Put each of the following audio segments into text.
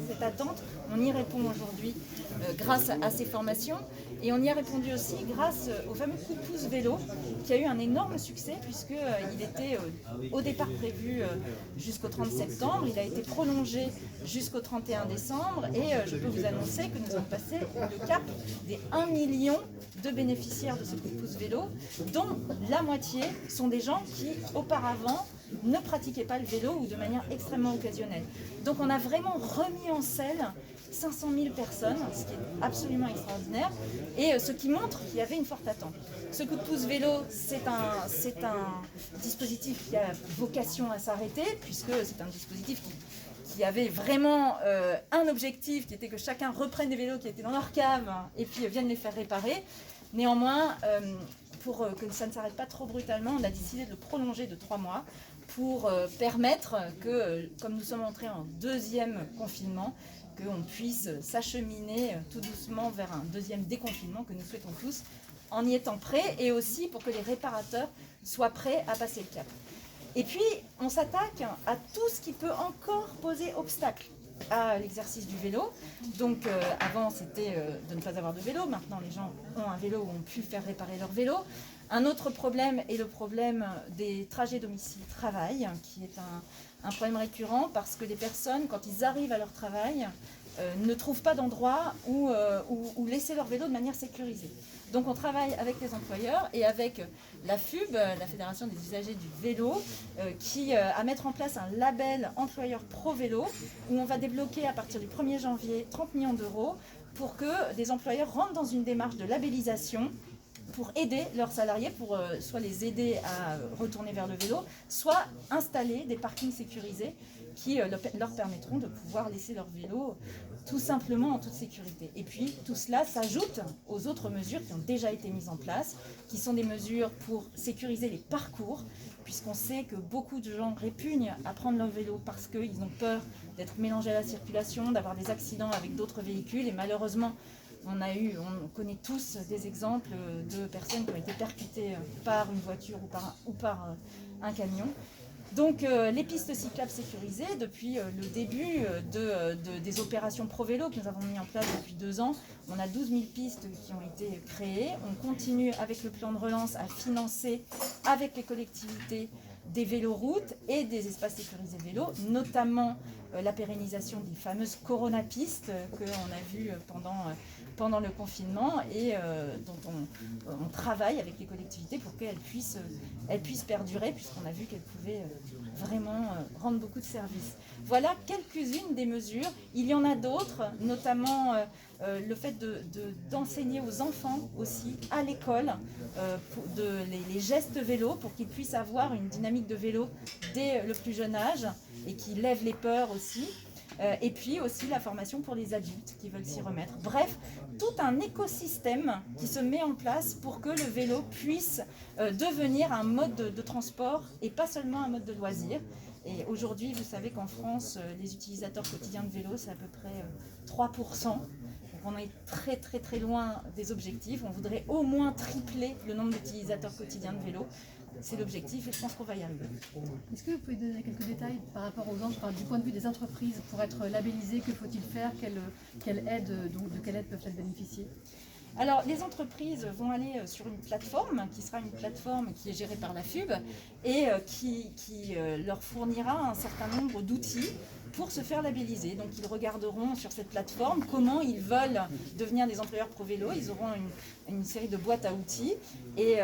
cette attente. On y répond aujourd'hui grâce à ces formations et on y a répondu aussi grâce au fameux coup de pouce vélo qui a eu un énorme succès puisqu'il était au départ prévu jusqu'au 30 septembre, il a été prolongé jusqu'au 31 décembre et je peux vous annoncer que nous avons passé le cap des 1 million de bénéficiaires de ce coup de pouce vélo, dont la moitié sont des gens qui auparavant ne pratiquaient pas le vélo ou de manière extrêmement occasionnelle. Donc on a vraiment remis en selle 500 000 personnes, ce qui est absolument extraordinaire, et ce qui montre qu'il y avait une forte attente. Ce coup de pouce vélo, c'est un dispositif qui a vocation à s'arrêter, puisque c'est un dispositif qui avait vraiment un objectif, qui était que chacun reprenne des vélos qui étaient dans leur cave, et puis vienne les faire réparer. Néanmoins, pour que ça ne s'arrête pas trop brutalement, on a décidé de le prolonger de 3 mois pour permettre que, comme nous sommes entrés en deuxième confinement, qu'on puisse s'acheminer tout doucement vers un deuxième déconfinement que nous souhaitons tous, en y étant prêts, et aussi pour que les réparateurs soient prêts à passer le cap. Et puis, on s'attaque à tout ce qui peut encore poser obstacle à l'exercice du vélo. Donc avant c'était de ne pas avoir de vélo, maintenant les gens ont un vélo ou ont pu faire réparer leur vélo. Un autre problème est le problème des trajets domicile-travail, qui est un problème récurrent parce que les personnes, quand ils arrivent à leur travail, ne trouvent pas d'endroit où laisser leur vélo de manière sécurisée. Donc on travaille avec les employeurs et avec la FUB, la Fédération des usagers du vélo, qui à mettre en place un label employeur pro vélo, où on va débloquer à partir du 1er janvier 30 millions d'euros pour que des employeurs rentrent dans une démarche de labellisation pour aider leurs salariés, pour soit les aider à retourner vers le vélo, soit installer des parkings sécurisés qui leur permettront de pouvoir laisser leur vélo tout simplement en toute sécurité. Et puis tout cela s'ajoute aux autres mesures qui ont déjà été mises en place, qui sont des mesures pour sécuriser les parcours, puisqu'on sait que beaucoup de gens répugnent à prendre leur vélo parce qu'ils ont peur d'être mélangés à la circulation, d'avoir des accidents avec d'autres véhicules, et malheureusement on connaît tous des exemples de personnes qui ont été percutées par une voiture ou par un camion. Donc les pistes cyclables sécurisées, depuis le début des opérations Pro Vélo que nous avons mis en place depuis 2 ans, on a 12 000 pistes qui ont été créées. On continue avec le plan de relance à financer avec les collectivités des véloroutes et des espaces sécurisés vélo, notamment la pérennisation des fameuses Corona-pistes qu'on a vues pendant le confinement et dont on travaille avec les collectivités pour qu'elles puissent perdurer, puisqu'on a vu qu'elles pouvaient vraiment rendre beaucoup de services. Voilà quelques-unes des mesures. Il y en a d'autres, notamment le fait d'enseigner aux enfants aussi à l'école les gestes vélo pour qu'ils puissent avoir une dynamique de vélo dès le plus jeune âge et qui lève les peurs aussi. Et puis aussi la formation pour les adultes qui veulent s'y remettre. Bref, tout un écosystème qui se met en place pour que le vélo puisse devenir un mode de transport et pas seulement un mode de loisir. Et aujourd'hui, vous savez qu'en France, les utilisateurs quotidiens de vélo, c'est à peu près 3%. Donc on est très très très loin des objectifs. On voudrait au moins tripler le nombre d'utilisateurs quotidiens de vélo. C'est l'objectif et je pense qu'on va y arriver. Est-ce que vous pouvez donner quelques détails par rapport aux gens, du point de vue des entreprises, pour être labellisées, que faut-il faire, quelle aide peuvent-elles bénéficier? Alors, les entreprises vont aller sur une plateforme qui sera une plateforme qui est gérée par la FUB et qui leur fournira un certain nombre d'outils pour se faire labelliser. Donc, ils regarderont sur cette plateforme comment ils veulent devenir des employeurs pro vélo. Ils auront une série de boîtes à outils et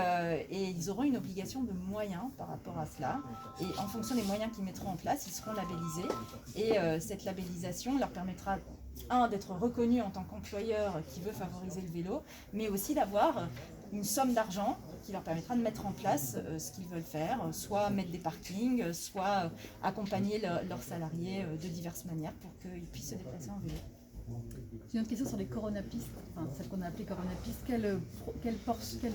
ils auront une obligation de moyens par rapport à cela. Et en fonction des moyens qu'ils mettront en place, ils seront labellisés. Et cette labellisation leur permettra d'être reconnu en tant qu'employeur qui veut favoriser le vélo, mais aussi d'avoir une somme d'argent qui leur permettra de mettre en place ce qu'ils veulent faire, soit mettre des parkings, soit accompagner leurs salariés de diverses manières pour qu'ils puissent se déplacer en vélo. J'ai une question sur les coronapistes, enfin celles qu'on a appelées coronapistes. Quelle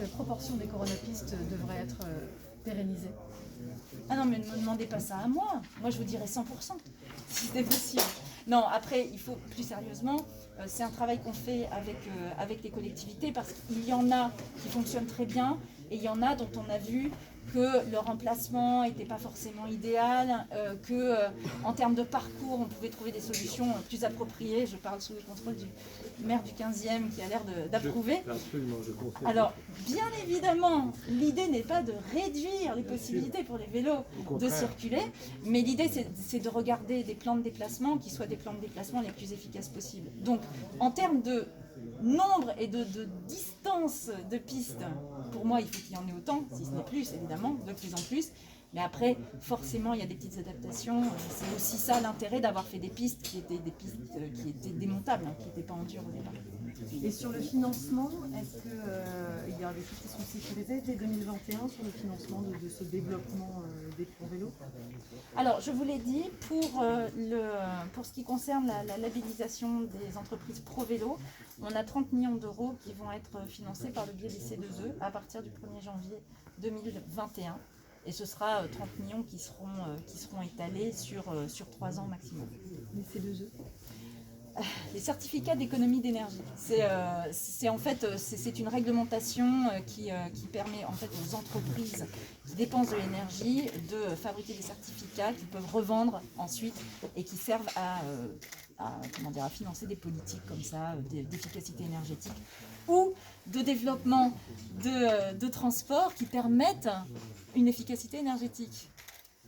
proportion des coronapistes devrait être pérennisée? Ah non, mais ne me demandez pas ça à moi. Moi, je vous dirais 100%, si c'était possible. Non, après, il faut plus sérieusement, c'est un travail qu'on fait avec les collectivités parce qu'il y en a qui fonctionnent très bien, Et il y en a dont on a vu que le remplacement n'était pas forcément idéal, qu'en termes de parcours, on pouvait trouver des solutions plus appropriées. Je parle sous le contrôle du maire du 15e qui a l'air d'approuver. Absolument, je confirme. Alors, bien évidemment, l'idée n'est pas de réduire les possibilités pour les vélos de circuler, mais l'idée c'est de regarder des plans de déplacement qui soient des plans de déplacement les plus efficaces possibles. Donc, en termes de nombre et de distance de pistes, pour moi, il faut qu'il y en ait autant, si ce n'est plus, évidemment, de plus en plus. Mais après, forcément, il y a des petites adaptations. C'est aussi ça l'intérêt d'avoir fait des pistes qui étaient démontables, qui n'étaient pas en dur au départ. Et sur le financement, est-ce qu'il y a des choses qui sont sécurisées dès 2021 sur le financement de ce développement des ponts vélos? Alors, je vous l'ai dit, pour ce qui concerne la labellisation des entreprises pro-vélo, on a 30 millions d'euros qui vont être financés par le biais des C2E à partir du 1er janvier 2021. Et ce sera 30 millions qui seront étalés sur 3 ans maximum. Les C2E? Les certificats d'économie d'énergie. C'est en fait une réglementation qui permet en fait aux entreprises qui dépensent de l'énergie de fabriquer des certificats qu'ils peuvent revendre ensuite et qui servent à financer des politiques comme ça, d'efficacité énergétique ou de développement de transport qui permettent une efficacité énergétique.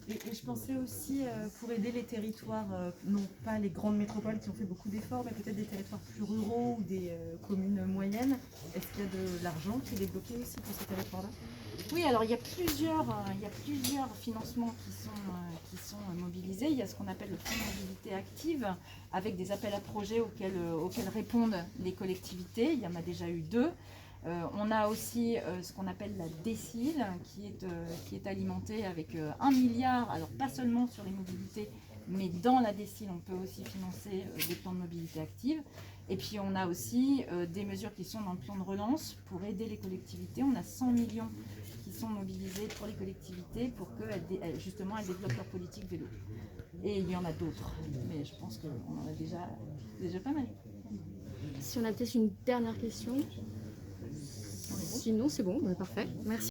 Et je pensais aussi pour aider les territoires, non pas les grandes métropoles qui ont fait beaucoup d'efforts, mais peut-être des territoires plus ruraux ou des communes moyennes. Est-ce qu'il y a de l'argent qui est débloqué aussi pour ces territoires-là? Oui, alors il y a plusieurs financements qui sont mobilisés. Il y a ce qu'on appelle le fonds de mobilité active, avec des appels à projets auxquels répondent les collectivités. Il y en a déjà eu 2. On a aussi ce qu'on appelle la DSIL qui est alimentée avec 1 milliard, alors pas seulement sur les mobilités, mais dans la DSIL on peut aussi financer des plans de mobilité active. Et puis on a aussi des mesures qui sont dans le plan de relance pour aider les collectivités. On a 100 millions qui sont mobilisés pour les collectivités pour qu'elles justement elles développent leur politique vélo. Et il y en a d'autres, mais je pense qu'on en a déjà pas mal. Si on a peut-être une dernière question. Sinon, c'est bon, parfait. Merci.